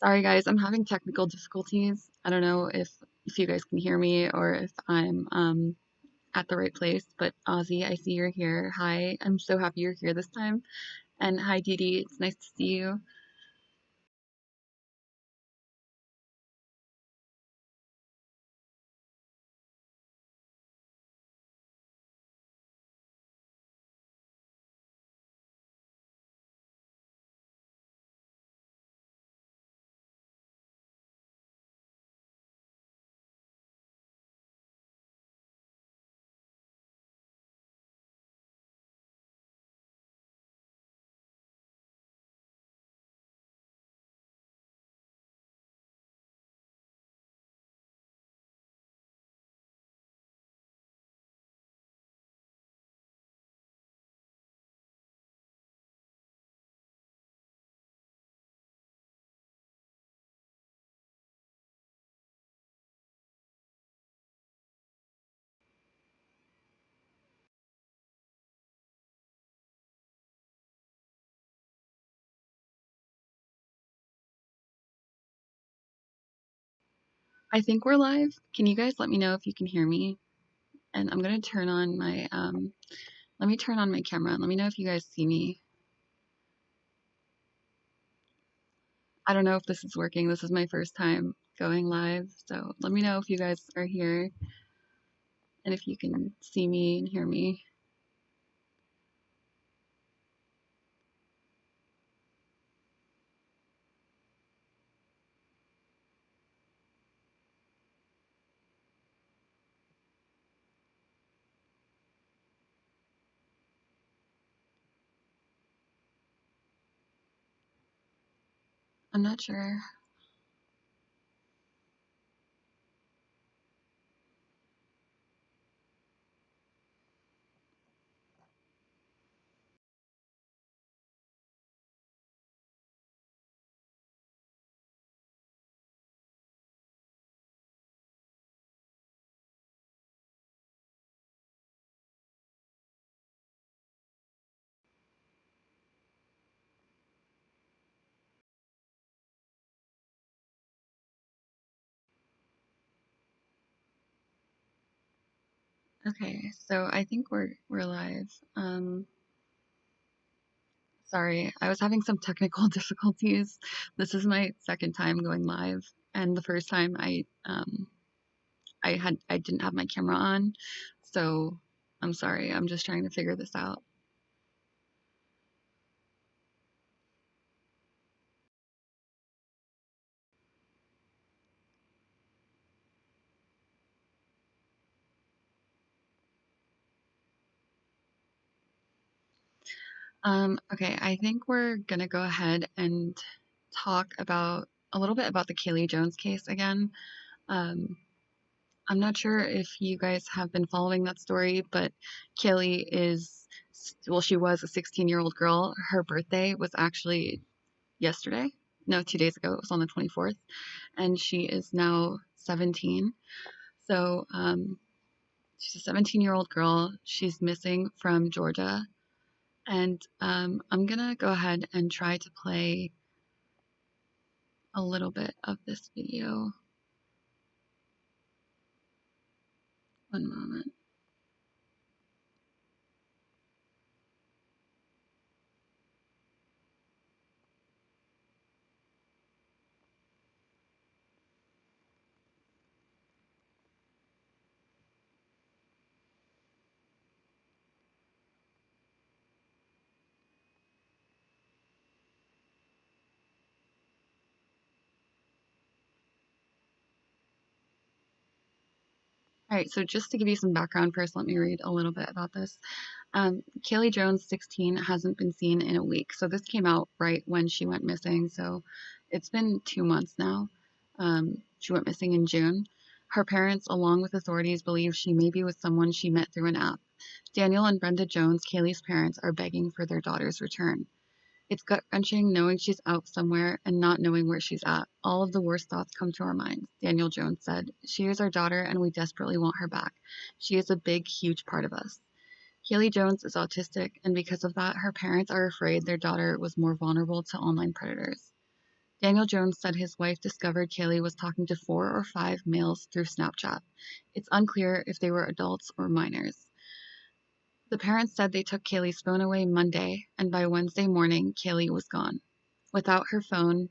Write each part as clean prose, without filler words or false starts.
Sorry guys, I'm having technical difficulties. I don't know if you guys can hear me or if I'm at the right place, but Ozzy, I see you're here. Hi, I'm so happy you're here this time. And hi Dee Dee, it's nice to see you. I think we're live. Can you guys let me know if you can hear me? And I'm gonna turn on my let me turn on my camera and let me know if you guys see me. I don't know if this is working. This is my first time going live, so let me know if you guys are here and if you can see me and hear me. I'm not sure. Okay, so I think we're live. Sorry, I was having some technical difficulties. This is my second time going live, and the first time I didn't have my camera on, so I'm sorry. I'm just trying to figure this out. Okay, I think we're gonna go ahead and talk about a little bit about the Kaylee Jones case again. Um, I'm not sure if you guys have been following that story, but Kaylee is, well, she was a 16-year-old girl. Her birthday was actually yesterday. No, 2 days ago. It was on the 24th, and she is now 17. So, she's a 17-year-old girl. She's missing from Georgia, and I'm gonna go ahead and try to play a little bit of this video. One moment. All right, so just to give you some background first, let me read a little bit about this. Kaylee Jones, 16, hasn't been seen in a week. So this came out right when she went missing. So it's been 2 months now. She went missing in June. Her parents, along with authorities, believe she may be with someone she met through an app. Daniel and Brenda Jones, Kaylee's parents, are begging for their daughter's return. It's gut-wrenching knowing she's out somewhere and not knowing where she's at. All of the worst thoughts come to our minds, Daniel Jones said. She is our daughter and we desperately want her back. She is a big, huge part of us. Kaylee Jones is autistic, and because of that, her parents are afraid their daughter was more vulnerable to online predators. Daniel Jones said his wife discovered Kaylee was talking to 4 or 5 males through Snapchat. It's unclear if they were adults or minors. The parents said they took Kaylee's phone away Monday, and by Wednesday morning, Kaylee was gone. Without her phone,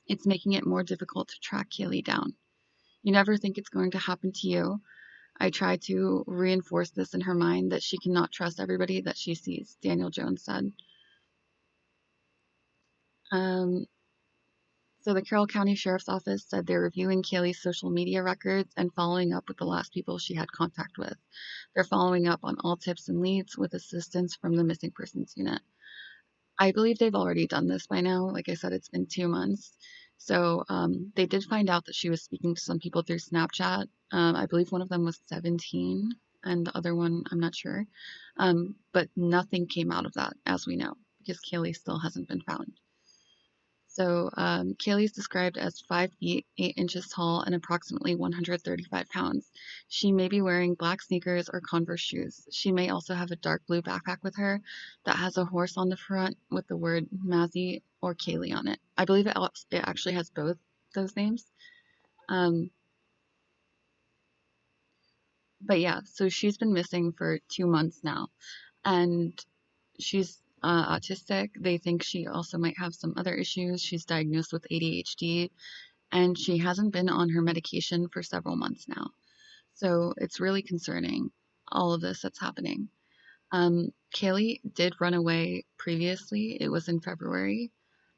it's making it more difficult to track Kaylee down. You never think it's going to happen to you. I try to reinforce this in her mind that she cannot trust everybody that she sees, Daniel Jones said. Um, so the Carroll County Sheriff's Office said they're reviewing Kaylee's social media records and following up with the last people she had contact with. They're following up on all tips and leads with assistance from the Missing Persons Unit. I believe they've already done this by now. Like I said, it's been 2 months. So they did find out that she was speaking to some people through Snapchat. I believe one of them was 17 and the other one, I'm not sure. But nothing came out of that, as we know, because Kaylee still hasn't been found. So Kaylee is described as 5 feet, 8 inches tall, and approximately 135 pounds. She may be wearing black sneakers or Converse shoes. She may also have a dark blue backpack with her that has a horse on the front with the word Mazzy or Kaylee on it. I believe it actually has both those names. But yeah, so she's been missing for 2 months now, and she's autistic. They think she also might have some other issues. She's diagnosed with ADHD, and she hasn't been on her medication for several months now. So it's really concerning, all of this that's happening. Kaylee did run away previously. It was in February,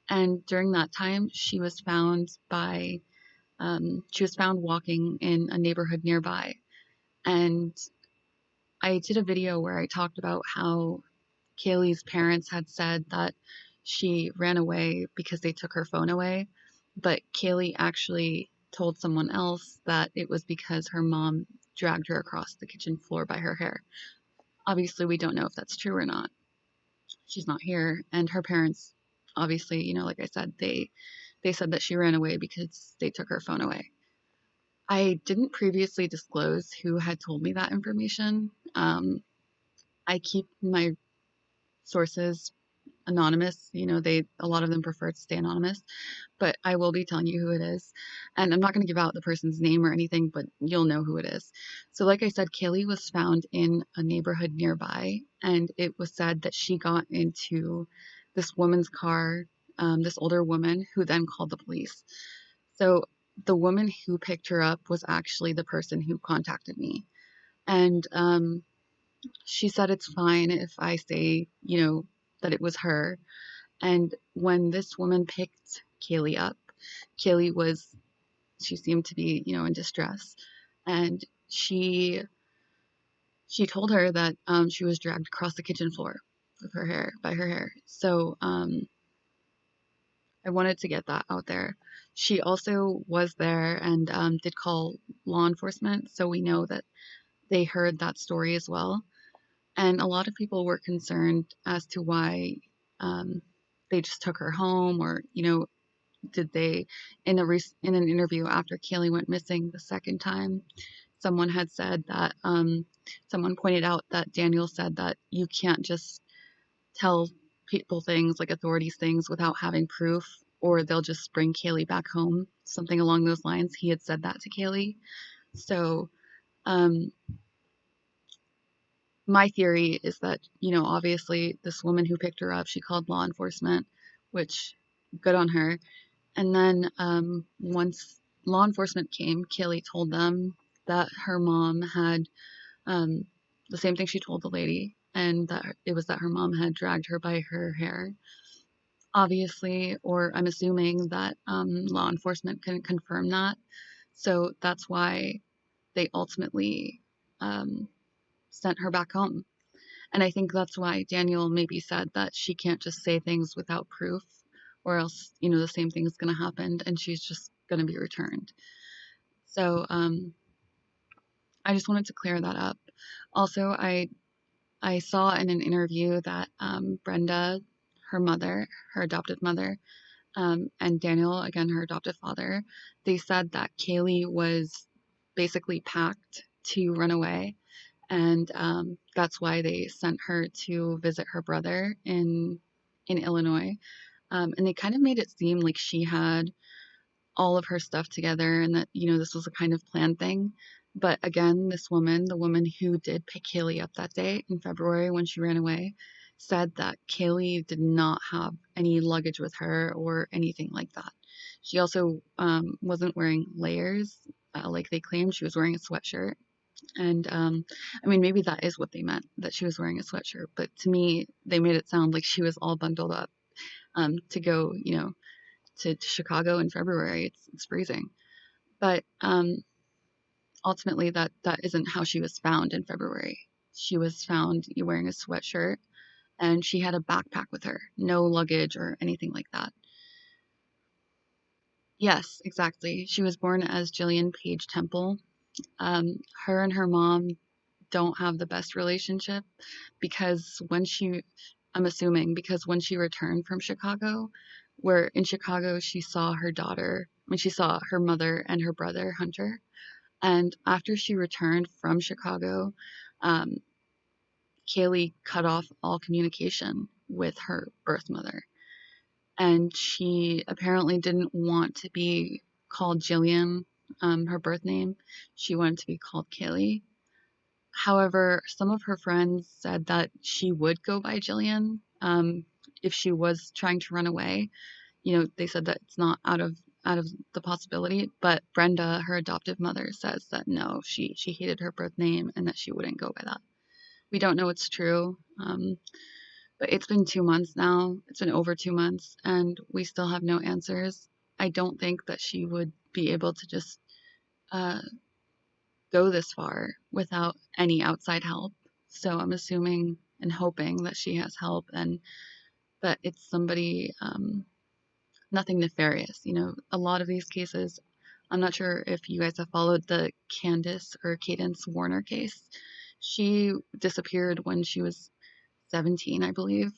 and during that time, she was found walking in a neighborhood nearby. And I did a video where I talked about how Kaylee's parents had said that she ran away because they took her phone away, but Kaylee actually told someone else that it was because her mom dragged her across the kitchen floor by her hair. Obviously, we don't know if that's true or not. She's not here, and her parents, obviously, like I said, they said that she ran away because they took her phone away. I didn't previously disclose who had told me that information. I keep my sources anonymous. A lot of them prefer to stay anonymous, but I will be telling you who it is. And I'm not going to give out the person's name or anything, but you'll know who it is. So like I said, Kaylee was found in a neighborhood nearby, and it was said that she got into this woman's car, this older woman who then called the police. So the woman who picked her up was actually the person who contacted me. And she said it's fine if I say, that it was her. And when this woman picked Kaylee up, she seemed to be, in distress. And she told her that she was dragged across the kitchen floor by her hair. So I wanted to get that out there. She also was there and did call law enforcement. So we know that they heard that story as well. And a lot of people were concerned as to why they just took her home, or did they in an interview after Kaylee went missing the second time, someone had said that someone pointed out that Daniel said that you can't just tell people things, like authorities things, without having proof, or they'll just bring Kaylee back home, something along those lines. He had said that to Kaylee. So my theory is that, obviously this woman who picked her up, she called law enforcement, which good on her. And then once law enforcement came, Kaylee told them that her mom had the same thing she told the lady, and that it was that her mom had dragged her by her hair. Obviously, or I'm assuming that law enforcement couldn't confirm that. So that's why they ultimately sent her back home. And I think that's why Daniel maybe said that she can't just say things without proof, or else, the same thing is going to happen and she's just going to be returned. So I just wanted to clear that up. Also, I saw in an interview that Brenda, her adoptive mother, and Daniel, again, her adoptive father, they said that Kaylee was basically packed to run away. And that's why they sent her to visit her brother in Illinois. And they kind of made it seem like she had all of her stuff together and that, this was a kind of planned thing. But again, this woman, the woman who did pick Kaylee up that day in February when she ran away, said that Kaylee did not have any luggage with her or anything like that. She also wasn't wearing layers like they claimed. She was wearing a sweatshirt. And I mean, maybe that is what they meant, that she was wearing a sweatshirt. But to me, they made it sound like she was all bundled up to go, to Chicago in February. It's freezing. But ultimately, that isn't how she was found in February. She was found wearing a sweatshirt, and she had a backpack with her, no luggage or anything like that. Yes, exactly. She was born as Jillian Page Temple. Her and her mom don't have the best relationship because I'm assuming because when she returned from Chicago, where in Chicago she saw her daughter, when she saw her mother and her brother Hunter, and after she returned from Chicago, um, Kaylee cut off all communication with her birth mother. And she apparently didn't want to be called Jillian, her birth name. She wanted to be called Kaylee. However, some of her friends said that she would go by Jillian if she was trying to run away. They said that it's not out of the possibility, but Brenda, her adoptive mother, says that no, she hated her birth name and that she wouldn't go by that. We don't know it's true, but it's been 2 months now. It's been over 2 months, and we still have no answers. I don't think that she would be able to just uh, go this far without any outside help. So I'm assuming and hoping that she has help and that it's somebody, nothing nefarious. A lot of these cases, I'm not sure if you guys have followed the Candace or Cadence Warner case. She disappeared when she was 17, I believe,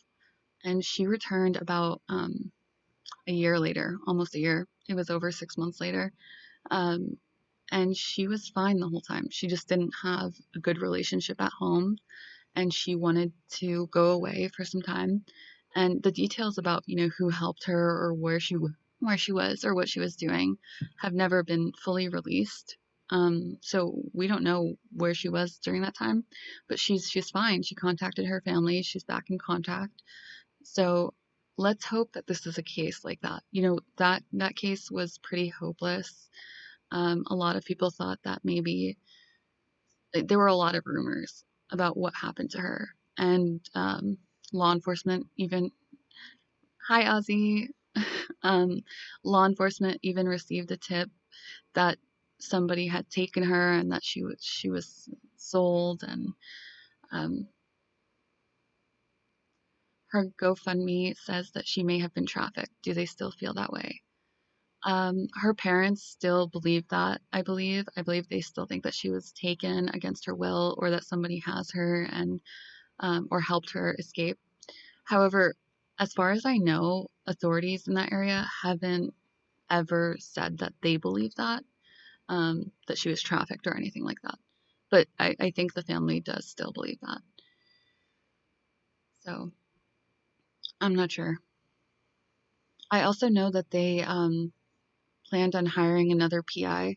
and she returned about a year later, almost a year. It was over 6 months later. Um, and she was fine the whole time. She just didn't have a good relationship at home, and she wanted to go away for some time. And the details about, who helped her or where she was or what she was doing have never been fully released. So we don't know where she was during that time, but she's fine. She contacted her family. She's back in contact. So let's hope that this is a case like that. That case was pretty hopeless. A lot of people thought that maybe there were a lot of rumors about what happened to her, and law enforcement even hi Ozzy, um, law enforcement even received a tip that somebody had taken her and that she was sold, and um, her GoFundMe says that she may have been trafficked. Do they still feel that way? Her parents still believe that, I believe. I believe they still think that she was taken against her will or that somebody has her and or helped her escape. However, as far as I know, authorities in that area haven't ever said that they believe that she was trafficked or anything like that. But I think the family does still believe that. So I'm not sure. I also know that they planned on hiring another PI,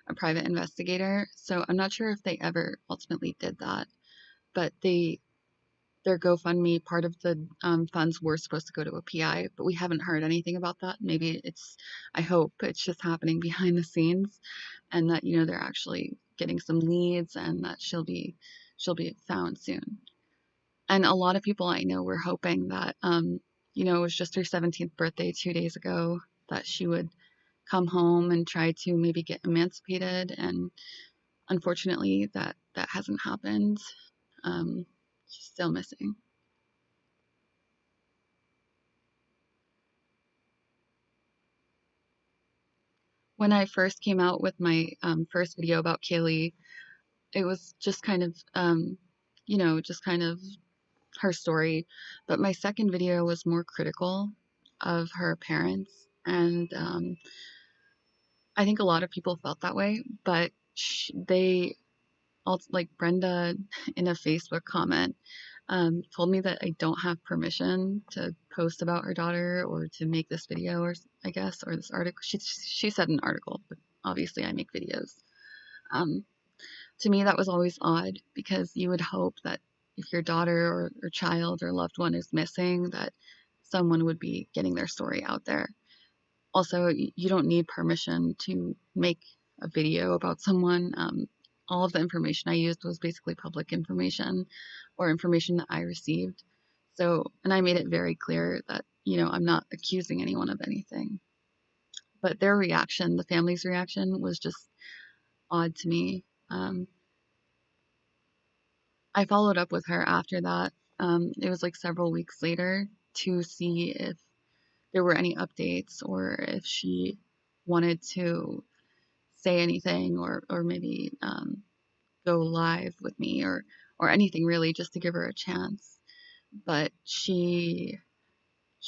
a private investigator. So I'm not sure if they ever ultimately did that, but their GoFundMe, part of the funds were supposed to go to a PI, but we haven't heard anything about that. Maybe I hope it's just happening behind the scenes, and that they're actually getting some leads, and that she'll be found soon. And a lot of people I know were hoping that it was just her 17th birthday 2 days ago, that she would come home and try to maybe get emancipated, and unfortunately that hasn't happened. She's still missing. When I first came out with my first video about Kaylee, it was just kind of just kind of her story, but my second video was more critical of her parents, and I think a lot of people felt that way, but they also, like Brenda in a Facebook comment, told me that I don't have permission to post about her daughter or to make this video, or I guess, or this article. She said an article, but obviously I make videos. Um, to me, that was always odd because you would hope that if your daughter or child or loved one is missing, that someone would be getting their story out there. Also, you don't need permission to make a video about someone. All of the information I used was basically public information or information that I received. So, and I made it very clear that, I'm not accusing anyone of anything. But their reaction, the family's reaction, was just odd to me. I followed up with her after that. It was like several weeks later to see if there were any updates or if she wanted to say anything or maybe go live with me or anything really just to give her a chance. But she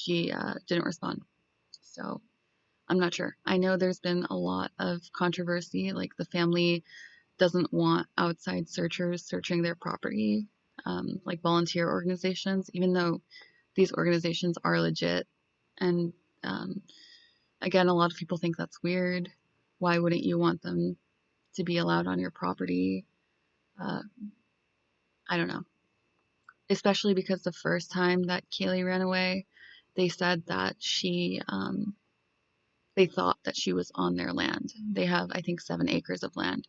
didn't respond. So I'm not sure. I know there's been a lot of controversy, like the family doesn't want outside searchers searching their property, like volunteer organizations, even though these organizations are legit. And um, again, a lot of people think that's weird. Why wouldn't you want them to be allowed on your property? Uh, I don't know. Especially because the first time that Kaylee ran away, they said that they thought that she was on their land. They have, I think, 7 acres of land.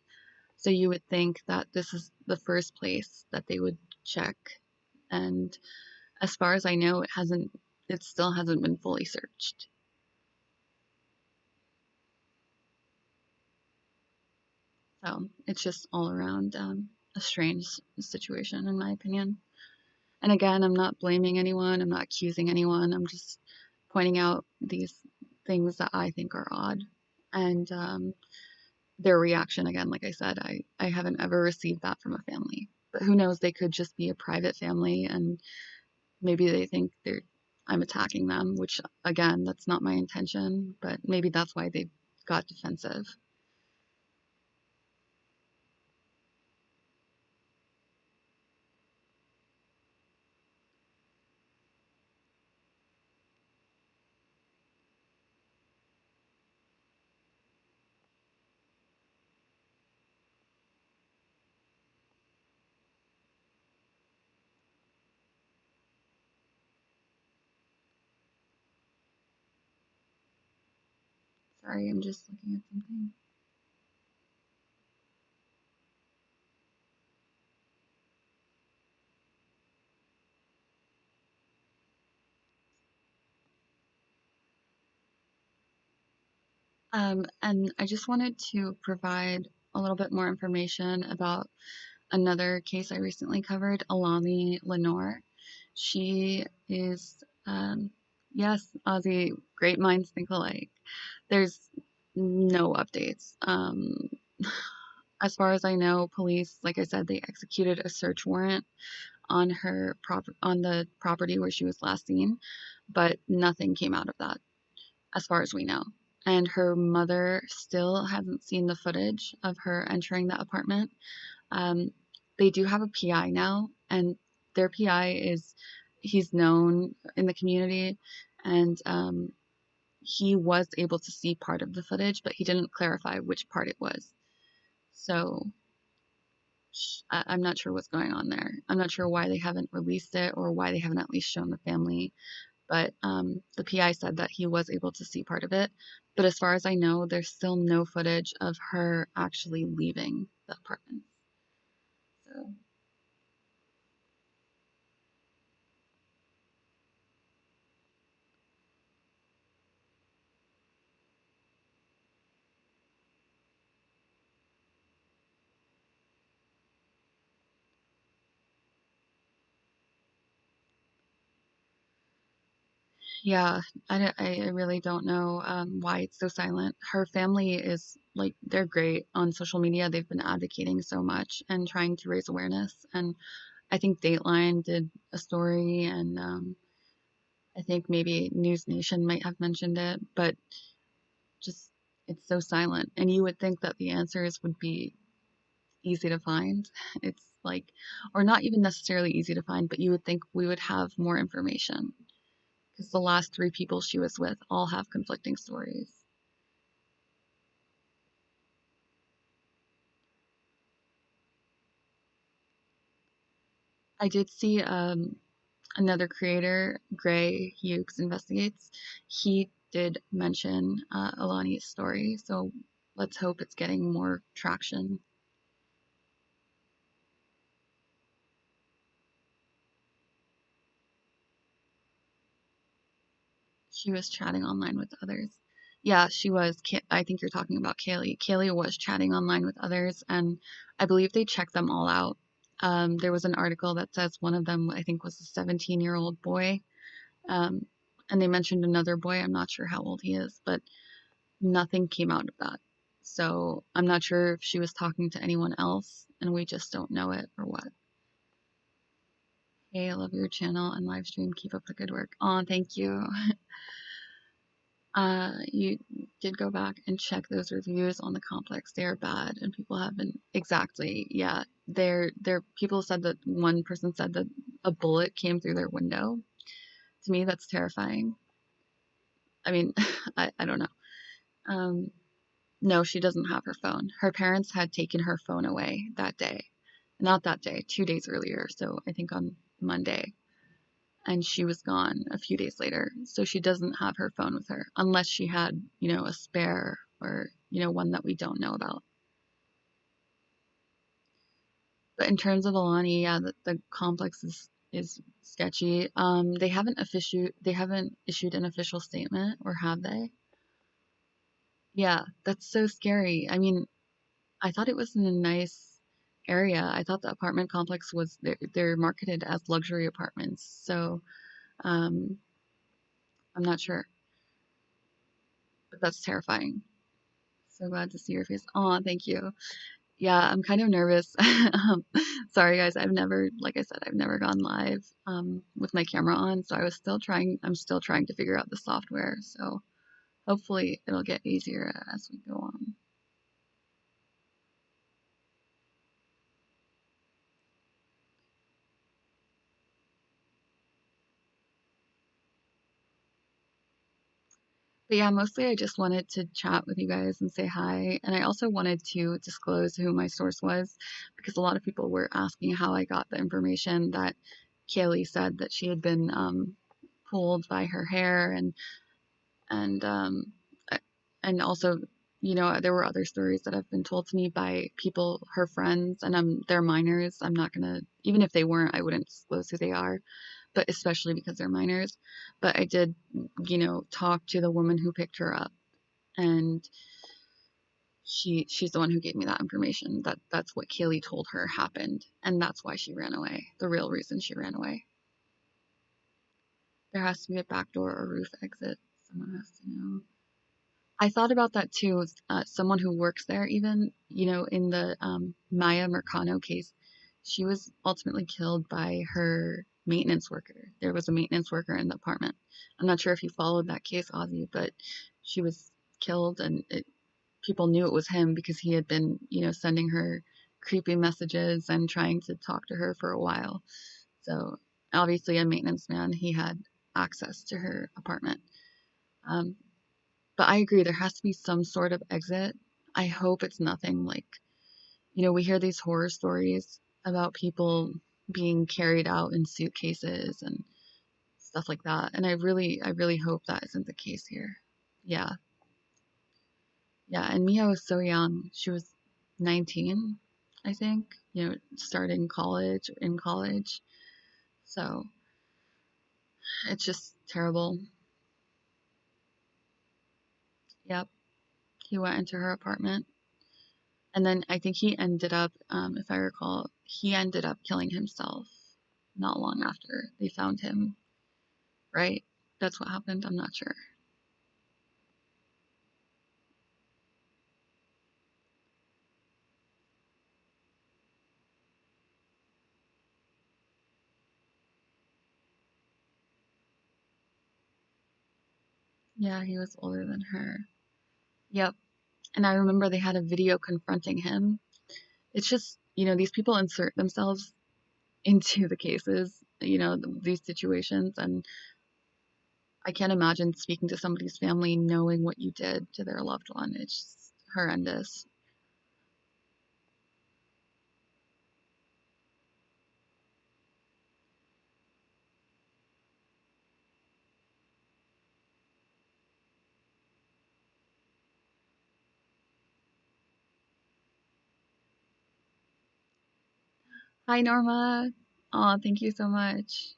So you would think that this is the first place that they would check. And as far as I know, it still hasn't been fully searched. So it's just all around a strange situation, in my opinion. And again, I'm not blaming anyone, I'm not accusing anyone, I'm just pointing out these things that I think are odd. And their reaction, again, like I said, I haven't ever received that from a family. But who knows, they could just be a private family and maybe they think I'm attacking them, which again, that's not my intention, but maybe that's why they got defensive. Sorry, I'm just looking at something. And I just wanted to provide a little bit more information about another case I recently covered, Alani Lenore. She is, yes, Ozzy, great minds think alike. There's no updates. As far as I know, police, like I said, they executed a search warrant on on the property where she was last seen, but nothing came out of that, as far as we know. And her mother still hasn't seen the footage of her entering the apartment. Um, they do have a PI now, and their PI he's known in the community, and he was able to see part of the footage, but he didn't clarify which part it was. So I'm not sure what's going on there. I'm not sure why they haven't released it or why they haven't at least shown the family. But the PI said that he was able to see part of it. But as far as I know, there's still no footage of her actually leaving the apartment. So yeah, I really don't know why it's so silent. Her family is like, they're great on social media. They've been advocating so much and trying to raise awareness. And I think Dateline did a story, and I think maybe News Nation might have mentioned it, but just it's so silent. And you would think that the answers would be easy to find. It's like, or not even necessarily easy to find, but you would think we would have more information. because the last three people she was with all have conflicting stories. I did see another creator, Gray Hughes Investigates. He did mention Alani's story, so let's hope it's getting more traction. She was chatting online with others. Yeah, she was. I think you're talking about Kaylee. Kaylee was chatting online with others, and I believe they checked them all out. There was an article that says one of them, I think, was a 17-year-old boy. Um, and they mentioned another boy. I'm not sure how old he is, but nothing came out of that. So I'm not sure if she was talking to anyone else and we just don't know it or what. Hey, I love your channel and live stream. Keep up the good work. Oh, thank you. You did go back and check those reviews on the complex. They are bad and people have been exactly, yeah. They're people said that one person said that a bullet came through their window. To me, that's terrifying. I mean, I don't know. Um, no, she doesn't have her phone. Her parents had taken her phone away that day. Not that day, 2 days earlier. So I think on Monday. And she was gone a few days later. So she doesn't have her phone with her unless she had, a spare or, one that we don't know about. But in terms of Alani, yeah, the complex is sketchy. They haven't issued an official statement, or have they? Yeah, that's so scary. I mean, I thought it was in a nice area. I thought the apartment complex was they're marketed as luxury apartments. So, um, I'm not sure, but that's terrifying. So glad to see your face. Oh, thank you. Yeah, I'm kind of nervous. Sorry guys, like I said, I've never gone live with my camera on, so I'm still trying to figure out the software. So hopefully it'll get easier as we go on. But yeah, mostly I just wanted to chat with you guys and say hi. And I also wanted to disclose who my source was because a lot of people were asking how I got the information that Kaylee said that she had been pulled by her hair and and also, there were other stories that have been told to me by people, her friends, and they're minors. I'm not gonna, even if they weren't, I wouldn't disclose who they are, but especially because they're minors. But I did, talk to the woman who picked her up, and she's the one who gave me that information. That's what Kaylee told her happened, and that's why she ran away. The real reason she ran away. There has to be a back door or roof exit. Someone has to know. I thought about that too. Someone who works there, even, in the Maya Mercano case, she was ultimately killed by her maintenance worker. There was a maintenance worker in the apartment. I'm not sure if you followed that case, Ozzy, but she was killed, and people knew it was him because he had been, sending her creepy messages and trying to talk to her for a while. So obviously, a maintenance man, he had access to her apartment. Um, but I agree, there has to be some sort of exit. I hope it's nothing like, we hear these horror stories about people being carried out in suitcases and stuff like that. And I really hope that isn't the case here. Yeah. Yeah. And Mia was so young. She was 19, I think, starting college, in college. So it's just terrible. Yep. He went into her apartment. And then I think he ended up, if I recall, he ended up killing himself not long after they found him, right? That's what happened. I'm not sure. Yeah, he was older than her. Yep. And I remember they had a video confronting him. It's just, these people insert themselves into the cases, these situations, and I can't imagine speaking to somebody's family knowing what you did to their loved one. It's just horrendous. Hi, Norma. Oh, thank you so much.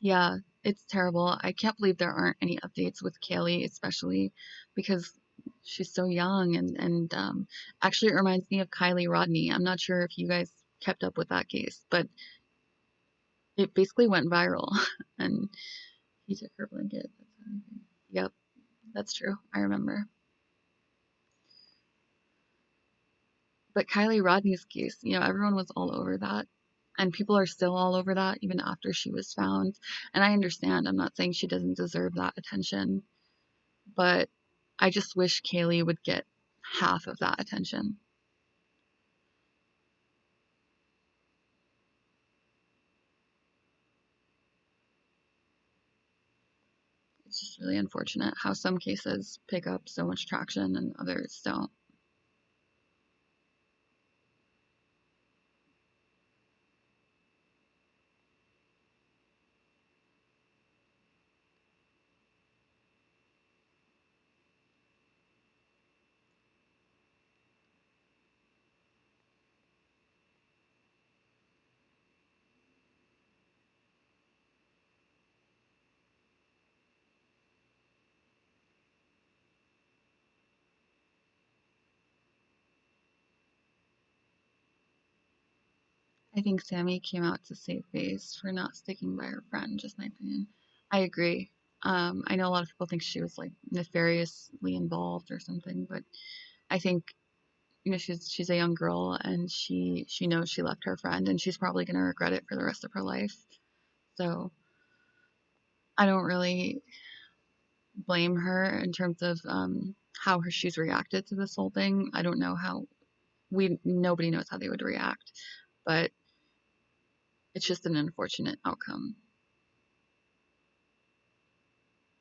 Yeah, it's terrible. I can't believe there aren't any updates with Kaylee, especially because she's so young and actually it reminds me of Kylie Rodney. I'm not sure if you guys kept up with that case, but it basically went viral and he took her blanket. Yep, that's true. I remember. But Kylie Rodney's case, everyone was all over that. And people are still all over that even after she was found. And I understand. I'm not saying she doesn't deserve that attention, but I just wish Kaylee would get half of that attention. It's just really unfortunate how some cases pick up so much traction and others don't. I think Sammy came out to save face for not sticking by her friend, just my opinion. I agree. I know a lot of people think she was like nefariously involved or something, but I think she's a young girl and she knows she left her friend and she's probably going to regret it for the rest of her life. So I don't really blame her in terms of how she's reacted to this whole thing. I don't know how nobody knows how they would react, but it's just an unfortunate outcome.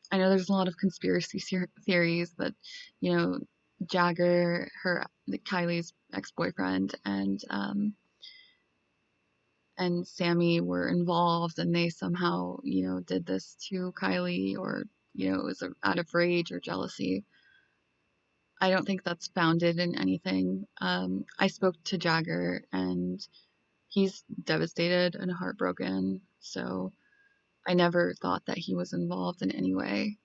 I know there's a lot of conspiracy theories that you know Jagger, Kylie's ex-boyfriend, and Sammy were involved and they somehow, did this to Kylie or, it was out of rage or jealousy. I don't think that's founded in anything. I spoke to Jagger and he's devastated and heartbroken. So I never thought that he was involved in any way.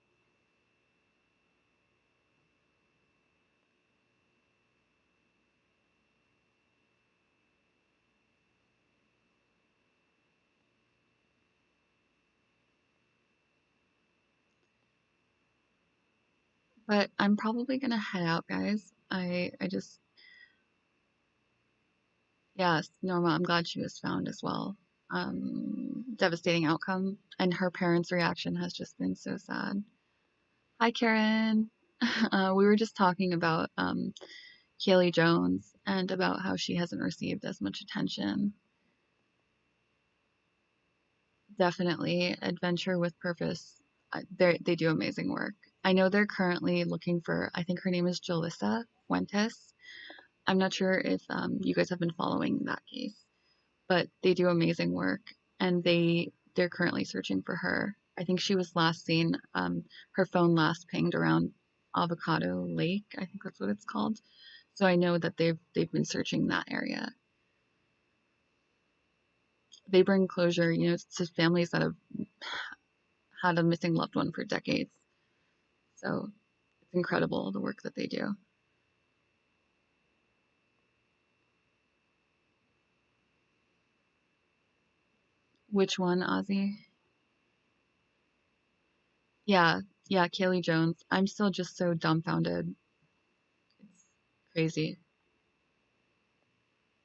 But I'm probably gonna head out, guys. I just, yes, Norma, I'm glad she was found as well. Devastating outcome, and her parents' reaction has just been so sad. Hi, Karen. We were just talking about Kaylee Jones and about how she hasn't received as much attention. Definitely, Adventure with Purpose. They do amazing work. I know they're currently looking for, I think her name is Jalissa Fuentes. I'm not sure if you guys have been following that case, but they do amazing work, and they're currently searching for her. I think she was last seen. Her phone last pinged around Avocado Lake. I think that's what it's called. So I know that they've been searching that area. They bring closure, to families that have had a missing loved one for decades. So it's incredible the work that they do. Which one, Ozzy? Yeah, yeah, Kaylee Jones. I'm still just so dumbfounded. It's crazy.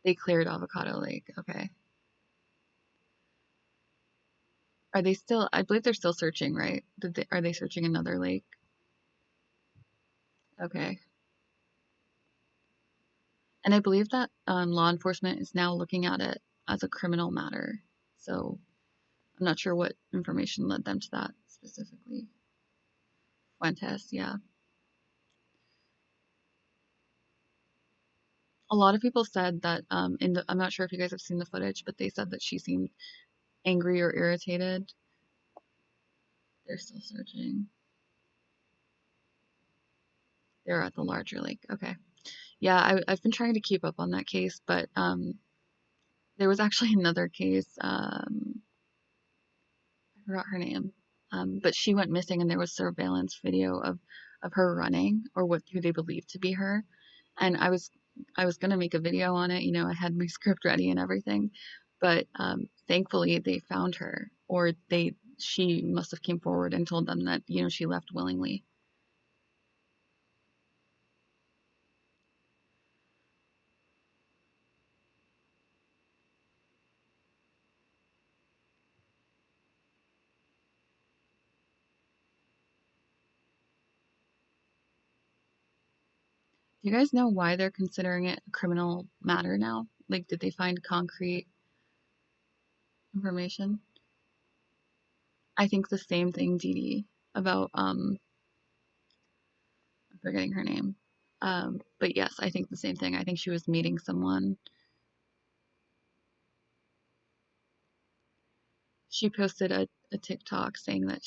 They cleared Avocado Lake. Okay. Are they still, I believe they're still searching, right? Are they searching another lake? Okay. And I believe that law enforcement is now looking at it as a criminal matter. So I'm not sure what information led them to that specifically. Fuentes, yeah. A lot of people said that I'm not sure if you guys have seen the footage, but they said that she seemed angry or irritated. They're still searching. They're at the larger lake. Okay. Yeah, I've been trying to keep up on that case, but there was actually another case. I forgot her name. But she went missing, and there was surveillance video of her running, or what who they believed to be her. And I was gonna make a video on it. I had my script ready and everything, but thankfully they found her, or she must have came forward and told them that she left willingly. Do you guys know why they're considering it a criminal matter now? Like, did they find concrete information? I think the same thing, Dee Dee, about I'm forgetting her name. But yes, I think the same thing. I think she was meeting someone. She posted a TikTok saying that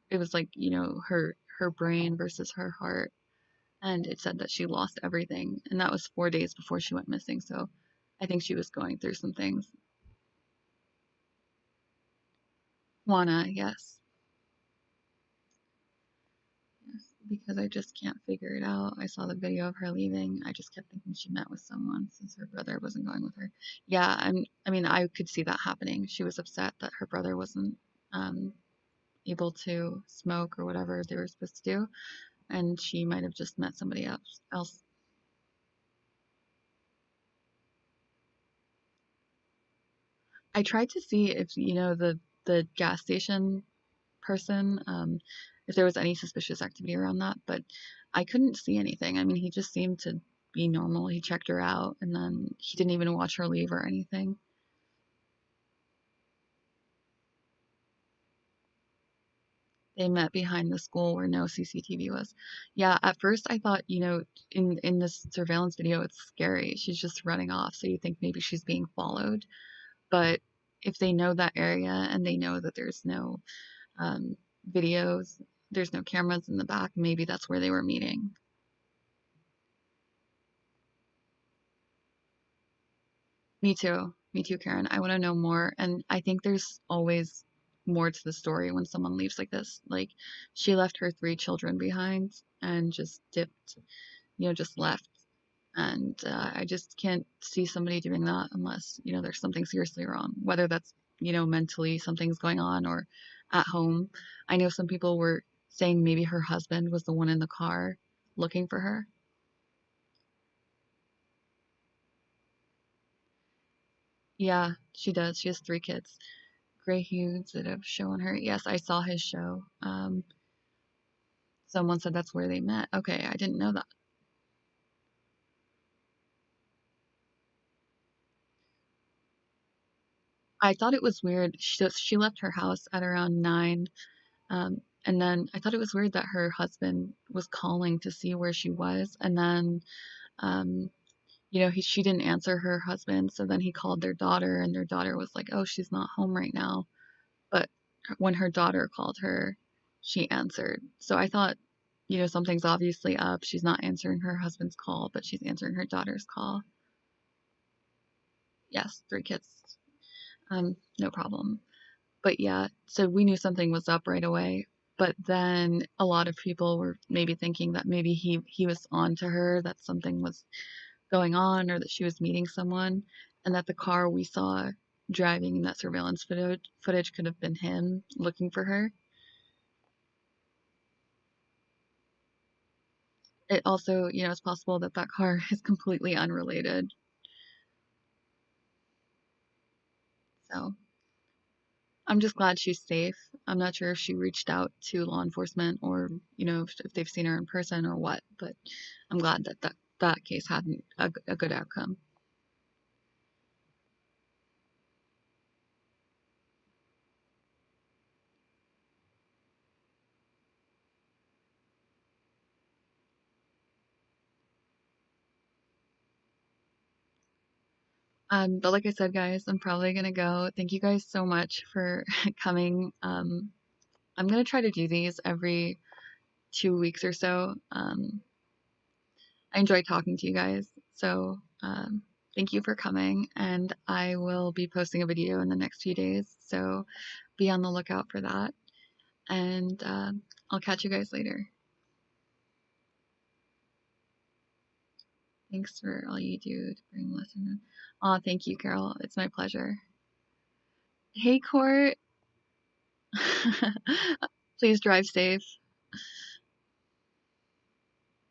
it was like, her brain versus her heart, and it said that she lost everything, and that was 4 days before she went missing. So I think she was going through some things. Juana, yes. Yes, because I just can't figure it out. I saw the video of her leaving. I just kept thinking she met with someone since her brother wasn't going with her. Yeah, I mean, I could see that happening. She was upset that her brother wasn't um, able to smoke or whatever they were supposed to do, and she might have just met somebody else. I tried to see if, the gas station person, if there was any suspicious activity around that, but I couldn't see anything. I mean, he just seemed to be normal. He checked her out, and then he didn't even watch her leave or anything. They met behind the school where no CCTV was. Yeah, at first I thought, in this surveillance video, it's scary. She's just running off, so you think maybe she's being followed. But if they know that area and they know that there's no um, videos, there's no cameras in the back, maybe that's where they were meeting. Me too. Me too, Karen. I want to know more. And I think there's always more to the story when someone leaves like this. Like, she left her 3 children behind and just dipped, just left. And I just can't see somebody doing that unless, there's something seriously wrong, whether that's, mentally something's going on or at home. I know some people were saying maybe her husband was the one in the car looking for her. Yeah, she does. She has 3 kids. Gray Hughes that have shown her. Yes, I saw his show. Someone said that's where they met. Okay, I didn't know that. I thought it was weird. She left her house at around 9. And then I thought it was weird that her husband was calling to see where she was. And then, um, she didn't answer her husband. So then he called their daughter, and their daughter was like, oh, she's not home right now. But when her daughter called her, she answered. So I thought, something's obviously up. She's not answering her husband's call, but she's answering her daughter's call. Yes, 3 kids. No problem. But yeah, so we knew something was up right away. But then a lot of people were maybe thinking that maybe he was on to her, that something was going on, or that she was meeting someone, and that the car we saw driving in that surveillance footage could have been him looking for her. It also, it's possible that that car is completely unrelated. So I'm just glad she's safe. I'm not sure if she reached out to law enforcement, or, if they've seen her in person or what, but I'm glad that case had a good outcome. But like I said, guys, I'm probably gonna go. Thank you guys so much for coming. I'm gonna try to do these every 2 weeks or so. I enjoy talking to you guys. So thank you for coming, and I will be posting a video in the next few days. So be on the lookout for that. And I'll catch you guys later. Thanks for all you do to bring listen. Oh, thank you, Carol. It's my pleasure. Hey, Court. Please drive safe.